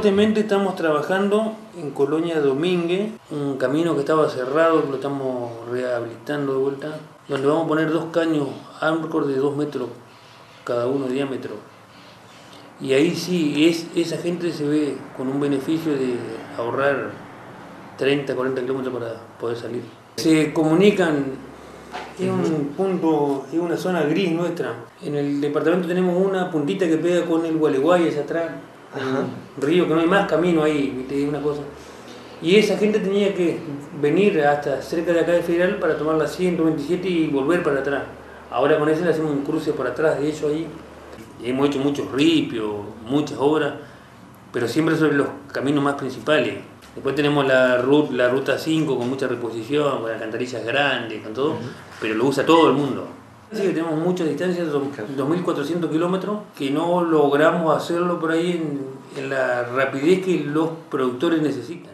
Fuertemente estamos trabajando en Colonia Domínguez, un camino que estaba cerrado, que lo estamos rehabilitando de vuelta, donde vamos a poner 2 caños Armor de 2 metros cada uno de diámetro. Y ahí sí, esa gente se ve con un beneficio de ahorrar 30, 40 kilómetros para poder salir. Se comunican, es un punto, es una zona gris nuestra. En el departamento tenemos una puntita que pega con el Gualeguay hacia atrás, un río que no hay más camino ahí, ¿viste? Una cosa. Y esa gente tenía que venir hasta cerca de acá de Federal para tomar la 127 y volver para atrás. Ahora con eso le hacemos un cruce por atrás de ellos ahí. Hemos hecho muchos ripios, muchas obras, pero siempre sobre los caminos más principales. Después tenemos la ruta 5 con mucha reposición, con alcantarillas grandes, con todo, pero lo usa todo el mundo. Así que tenemos muchas distancias, 2.400 kilómetros, que no logramos hacerlo por ahí en la rapidez que los productores necesitan.